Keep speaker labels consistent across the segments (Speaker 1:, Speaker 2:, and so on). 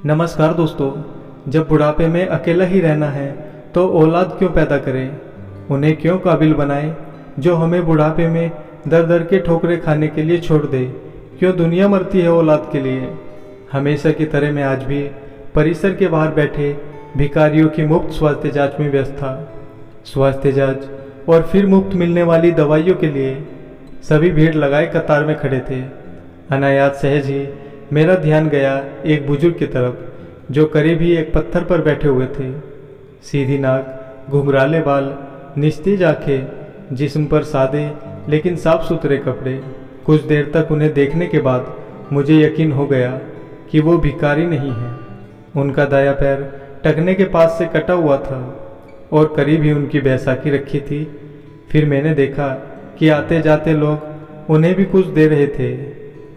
Speaker 1: नमस्कार दोस्तों। जब बुढ़ापे में अकेला ही रहना है तो औलाद क्यों पैदा करें, उन्हें क्यों काबिल बनाएं जो हमें बुढ़ापे में दर दर के ठोकरें खाने के लिए छोड़ दे। क्यों दुनिया मरती है औलाद के लिए। हमेशा की तरह मैं आज भी परिसर के बाहर बैठे भिखारियों की मुफ्त स्वास्थ्य जांच में व्यस्त था। स्वास्थ्य जांच और फिर मुफ्त मिलने वाली दवाइयों के लिए सभी भीड़ लगाए कतार में खड़े थे। अनायास सहज ही मेरा ध्यान गया एक बुजुर्ग की तरफ जो करीब ही एक पत्थर पर बैठे हुए थे। सीधी नाक, घुंघराले बाल, निस्तेज आंखें, जिस्म पर सादे लेकिन साफ सुथरे कपड़े। कुछ देर तक उन्हें देखने के बाद मुझे यकीन हो गया कि वो भिखारी नहीं है। उनका दायां पैर टखने के पास से कटा हुआ था और करीब ही उनकी बैसाखी रखी थी। फिर मैंने देखा कि आते जाते लोग उन्हें भी कुछ दे रहे थे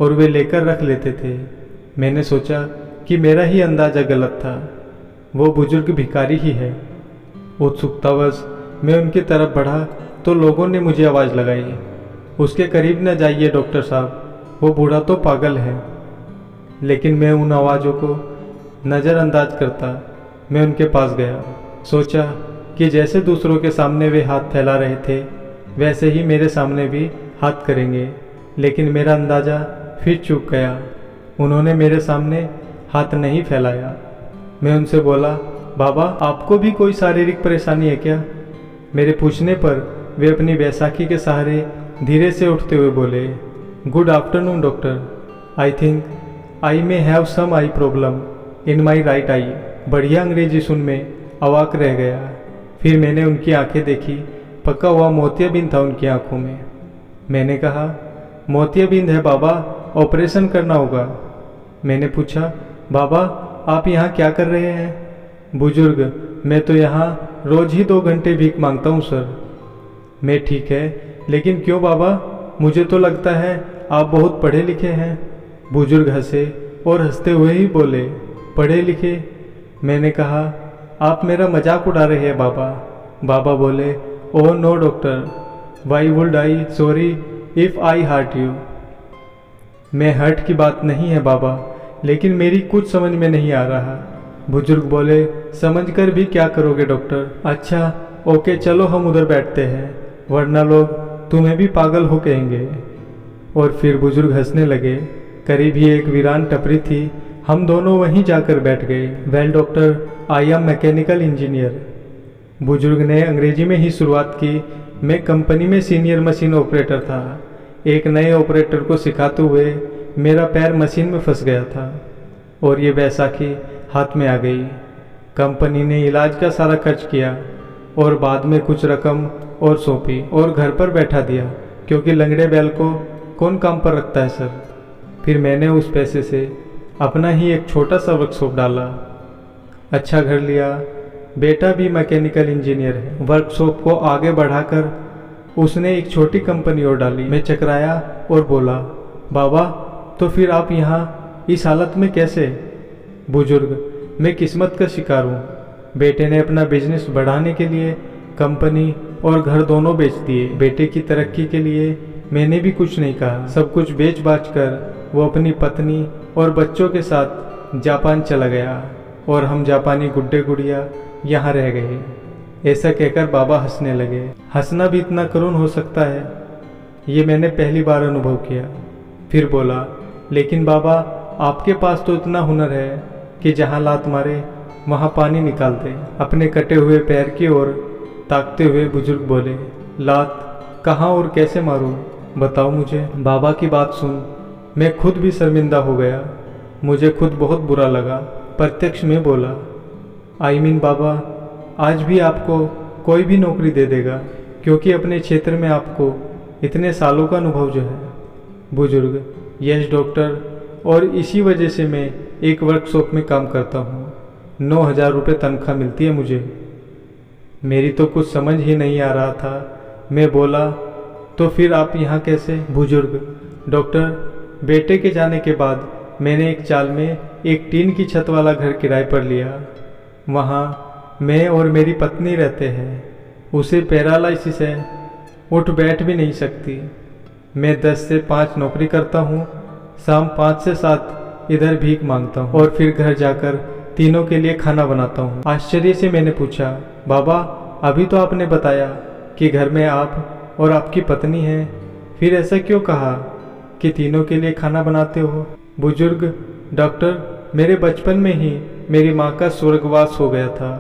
Speaker 1: और वे लेकर रख लेते थे। मैंने सोचा कि मेरा ही अंदाज़ा गलत था, वो बुजुर्ग भिखारी ही है। उत्सुकतावश मैं उनकी तरफ बढ़ा तो लोगों ने मुझे आवाज़ लगाई, उसके करीब न जाइए डॉक्टर साहब, वो बूढ़ा तो पागल है। लेकिन मैं उन आवाज़ों को नज़रअंदाज करता मैं उनके पास गया। सोचा कि जैसे दूसरों के सामने वे हाथ फैला रहे थे वैसे ही मेरे सामने भी हाथ करेंगे। लेकिन मेरा अंदाज़ा फिर चूक गया। उन्होंने मेरे सामने हाथ नहीं फैलाया। मैं उनसे बोला, बाबा आपको भी कोई शारीरिक परेशानी है क्या? मेरे पूछने पर वे अपनी बैसाखी के सहारे धीरे से उठते हुए बोले, good afternoon doctor, I think I may have some eye problem in my right eye. बढ़िया अंग्रेजी सुन में अवाक रह गया। फिर मैंने उनकी आंखें देखी, पका हुआ मोतियाबिंद था उनकी आंखों में। मैंने कहा, मोतियाबिंद है बाबा, ऑपरेशन करना होगा। मैंने पूछा, बाबा आप यहाँ क्या कर रहे हैं? बुजुर्ग, मैं तो यहाँ रोज़ ही 2 घंटे भीख मांगता हूँ सर। मैं ठीक है, लेकिन क्यों बाबा? मुझे तो लगता है आप बहुत पढ़े लिखे हैं। बुजुर्ग हंसे और हंसते हुए ही बोले, पढ़े लिखे? मैंने कहा, आप मेरा मजाक उड़ा रहे हैं बाबा। बाबा बोले, oh no doctor, why would I sorry if I hurt you. मैं हर्ट की बात नहीं है बाबा, लेकिन मेरी कुछ समझ में नहीं आ रहा। बुजुर्ग बोले, समझकर भी क्या करोगे डॉक्टर? अच्छा ओके, चलो हम उधर बैठते हैं, वरना लोग तुम्हें भी पागल हो कहेंगे। और फिर बुजुर्ग हंसने लगे। करीब ही एक वीरान टपरी थी, हम दोनों वहीं जाकर बैठ गए। Well doctor, I am mechanical engineer. बुजुर्ग ने अंग्रेजी में ही शुरुआत की। मैं कंपनी में सीनियर मशीन ऑपरेटर था। एक नए ऑपरेटर को सिखाते हुए मेरा पैर मशीन में फंस गया था और ये बैसाखी हाथ में आ गई। कंपनी ने इलाज का सारा खर्च किया और बाद में कुछ रकम और सौंपी और घर पर बैठा दिया, क्योंकि लंगड़े बैल को कौन काम पर रखता है सर। फिर मैंने उस पैसे से अपना ही एक छोटा सा वर्कशॉप डाला, अच्छा घर लिया। बेटा भी मैकेनिकल इंजीनियर है। वर्कशॉप को आगे बढ़ाकर उसने एक छोटी कंपनी और डाली। मैं चकराया और बोला, बाबा तो फिर आप यहाँ इस हालत में कैसे? बुजुर्ग, मैं किस्मत का शिकार हूँ। बेटे ने अपना बिजनेस बढ़ाने के लिए कंपनी और घर दोनों बेच दिए। बेटे की तरक्की के लिए मैंने भी कुछ नहीं कहा। सब कुछ बेच बाच कर वो अपनी पत्नी और बच्चों के साथ जापान चला गया और हम जापानी गुड्डे गुड़िया यहाँ रह गए। ऐसा कहकर बाबा हंसने लगे। हंसना भी इतना करुण हो सकता है, ये मैंने पहली बार अनुभव किया। फिर बोला, लेकिन बाबा आपके पास तो इतना हुनर है कि जहाँ लात मारे वहाँ पानी निकाल दे। अपने कटे हुए पैर की ओर ताकते हुए बुजुर्ग बोले, लात कहाँ और कैसे मारूं, बताओ मुझे। बाबा की बात सुन मैं खुद भी शर्मिंदा हो गया। मुझे खुद बहुत बुरा लगा। प्रत्यक्ष में बोला, आई मीन बाबा, आज भी आपको कोई भी नौकरी दे देगा, क्योंकि अपने क्षेत्र में आपको इतने सालों का अनुभव जो है। बुजुर्ग, यस डॉक्टर, और इसी वजह से मैं एक वर्कशॉप में काम करता हूँ। 9,000 रुपये तनख्वाह मिलती है मुझे। मेरी तो कुछ समझ ही नहीं आ रहा था। मैं बोला, तो फिर आप यहाँ कैसे? बुजुर्ग, डॉक्टर, बेटे के जाने के बाद मैंने एक चाल में एक टीन की छत वाला घर किराए पर लिया। वहाँ मैं और मेरी पत्नी रहते हैं। उसे पैरालिसिस है, उठ बैठ भी नहीं सकती। मैं 10 से 5 नौकरी करता हूँ। शाम 5 से 7 इधर भीख मांगता हूँ और फिर घर जाकर तीनों के लिए खाना बनाता हूँ। आश्चर्य से मैंने पूछा, बाबा अभी तो आपने बताया कि घर में आप और आपकी पत्नी है, फिर ऐसा क्यों कहा कि तीनों के लिए खाना बनाते हो? बुजुर्ग, डॉक्टर मेरे बचपन में ही मेरी माँ का स्वर्गवास हो गया था।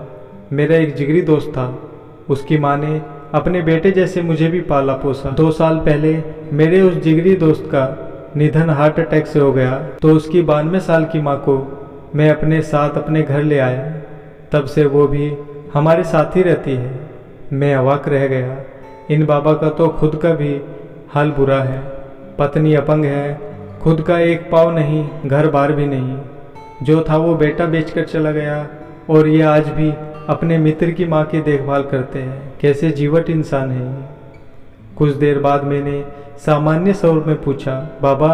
Speaker 1: मेरा एक जिगरी दोस्त था, उसकी माँ ने अपने बेटे जैसे मुझे भी पाला पोसा। 2 साल पहले मेरे उस जिगरी दोस्त का निधन हार्ट अटैक से हो गया, तो उसकी 92 साल की माँ को मैं अपने साथ अपने घर ले आया। तब से वो भी हमारे साथ ही रहती है। मैं अवाक रह गया। इन बाबा का तो खुद का भी हाल बुरा है। पत्नी अपंग है, खुद का एक पाँव नहीं, घर बार भी नहीं। जो था वो बेटा बेचकर चला गया और ये आज भी अपने मित्र की माँ की देखभाल करते हैं। कैसे जीवट इंसान है ये। कुछ देर बाद मैंने सामान्य स्वर में पूछा, बाबा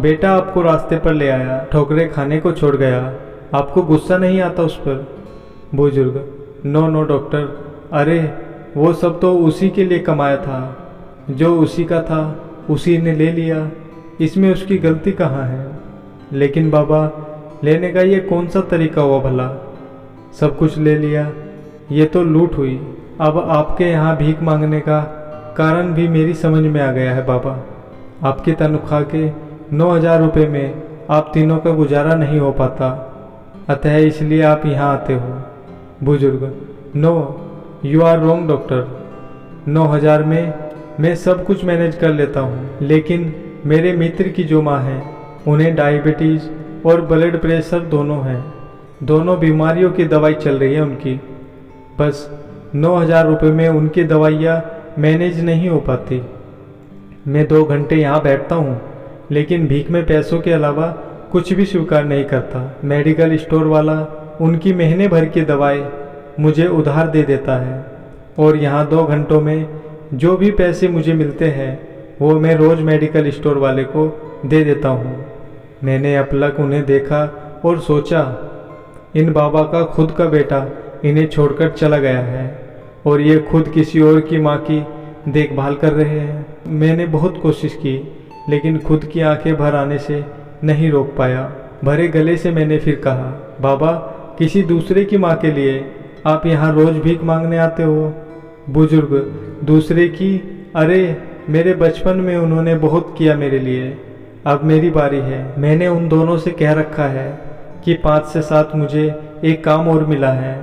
Speaker 1: बेटा आपको रास्ते पर ले आया, ठोकरे खाने को छोड़ गया, आपको गुस्सा नहीं आता उस पर? बुजुर्ग, नो नो डॉक्टर, अरे वो सब तो उसी के लिए कमाया था, जो उसी का था उसी ने ले लिया, इसमें उसकी गलती कहाँ है? लेकिन बाबा लेने का ये कौन सा तरीका हुआ भला? सब कुछ ले लिया, ये तो लूट हुई। अब आपके यहाँ भीख मांगने का कारण भी मेरी समझ में आ गया है बाबा। आपकी तनख्वाह के 9,000 रुपये में आप तीनों का गुजारा नहीं हो पाता, अतः इसलिए आप यहाँ आते हो। बुजुर्ग, no you are wrong doctor, 9,000 में मैं सब कुछ मैनेज कर लेता हूँ, लेकिन मेरे मित्र की जो माँ है उन्हें डायबिटीज़ और ब्लड प्रेशर दोनों हैं, दोनों बीमारियों की दवाई चल रही है उनकी। बस 9,000 रुपये में उनकी दवाइयाँ मैनेज नहीं हो पाती। मैं 2 घंटे यहाँ बैठता हूँ, लेकिन भीख में पैसों के अलावा कुछ भी स्वीकार नहीं करता। मेडिकल स्टोर वाला उनकी महीने भर की दवाई मुझे उधार दे देता है और यहाँ 2 घंटों में जो भी पैसे मुझे मिलते हैं वो मैं रोज़ मेडिकल स्टोर वाले को दे देता हूँ। मैंने अपलक उन्हें देखा और सोचा, इन बाबा का खुद का बेटा इन्हें छोड़कर चला गया है और ये खुद किसी और की माँ की देखभाल कर रहे हैं। मैंने बहुत कोशिश की, लेकिन खुद की आंखें भर आने से नहीं रोक पाया। भरे गले से मैंने फिर कहा, बाबा किसी दूसरे की माँ के लिए आप यहाँ रोज़ भीख मांगने आते हो? बुजुर्ग, दूसरे की? अरे मेरे बचपन में उन्होंने बहुत किया मेरे लिए, अब मेरी बारी है। मैंने उन दोनों से कह रखा है कि 5 से 7 मुझे एक काम और मिला है।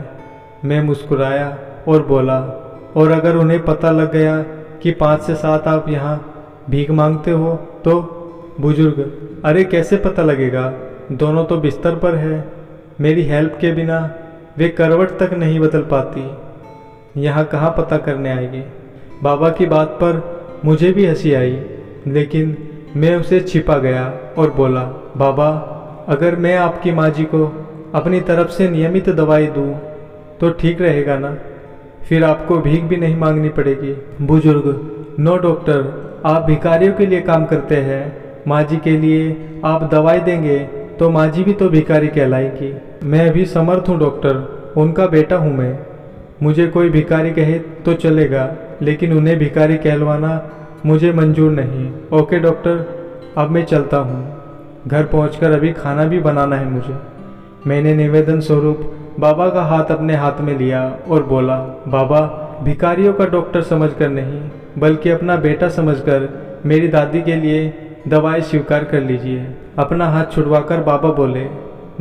Speaker 1: मैं मुस्कुराया और बोला, और अगर उन्हें पता लग गया कि 5 से 7 आप यहाँ भीख मांगते हो तो? बुजुर्ग, अरे कैसे पता लगेगा, दोनों तो बिस्तर पर है। मेरी हेल्प के बिना वे करवट तक नहीं बदल पाती, यहाँ कहाँ पता करने आएगी? बाबा की बात पर मुझे भी हंसी आई, लेकिन मैं उसे छिपा गया और बोला, बाबा अगर मैं आपकी माँ जी को अपनी तरफ से नियमित दवाई दूँ तो ठीक रहेगा ना? फिर आपको भीख भी नहीं मांगनी पड़ेगी। बुजुर्ग, नो डॉक्टर, आप भिखारियों के लिए काम करते हैं, माँ जी के लिए आप दवाई देंगे तो माँ जी भी तो भिखारी कहलाएगी। मैं भी समर्थ हूँ डॉक्टर, उनका बेटा हूँ मैं। मुझे कोई भिखारी कहे तो चलेगा, लेकिन उन्हें भिखारी कहलवाना मुझे मंजूर नहीं। ओके डॉक्टर, अब मैं चलता हूँ, घर पहुँचकर अभी खाना भी बनाना है मुझे। मैंने निवेदन स्वरूप बाबा का हाथ अपने हाथ में लिया और बोला, बाबा भिखारियों का डॉक्टर समझकर नहीं, बल्कि अपना बेटा समझकर मेरी दादी के लिए दवाई स्वीकार कर लीजिए। अपना हाथ छुड़वाकर बाबा बोले,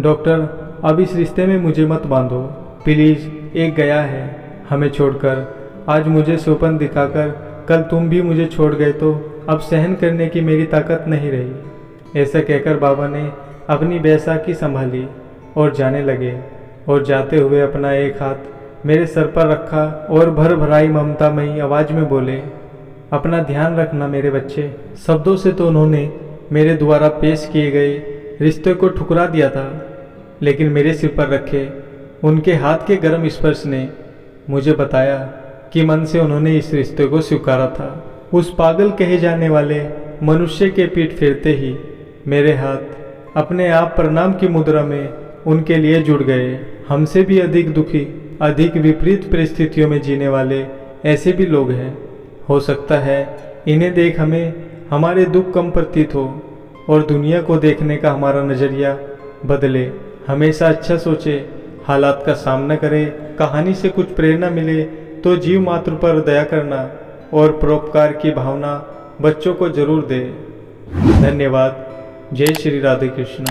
Speaker 1: डॉक्टर अब इस रिश्ते में मुझे मत बांधो प्लीज़, एक गया है हमें छोड़कर, आज मुझे सोपन दिखाकर कल तुम भी मुझे छोड़ गए तो अब सहन करने की मेरी ताकत नहीं रही। ऐसा कहकर बाबा ने अपनी बैसाखी संभाली और जाने लगे, और जाते हुए अपना एक हाथ मेरे सर पर रखा और भर भराई ममतामयी आवाज़ में बोले, अपना ध्यान रखना मेरे बच्चे। शब्दों से तो उन्होंने मेरे द्वारा पेश किए गए रिश्ते को ठुकरा दिया था, लेकिन मेरे सिर पर रखे उनके हाथ के गर्म स्पर्श ने मुझे बताया कि मन से उन्होंने इस रिश्ते को स्वीकारा था। उस पागल कहे जाने वाले मनुष्य के पीठ फेरते ही मेरे हाथ अपने आप प्रणाम की मुद्रा में उनके लिए जुड़ गए। हमसे भी अधिक दुखी, अधिक विपरीत परिस्थितियों में जीने वाले ऐसे भी लोग हैं। हो सकता है इन्हें देख हमें हमारे दुख कम प्रतीत हो और दुनिया को देखने का हमारा नज़रिया बदले, हमेशा अच्छा सोचे, हालात का सामना करे, कहानी से कुछ प्रेरणा मिले तो जीव मात्र पर दया करना और परोपकार की भावना बच्चों को जरूर दे। धन्यवाद। जय श्री राधे कृष्ण।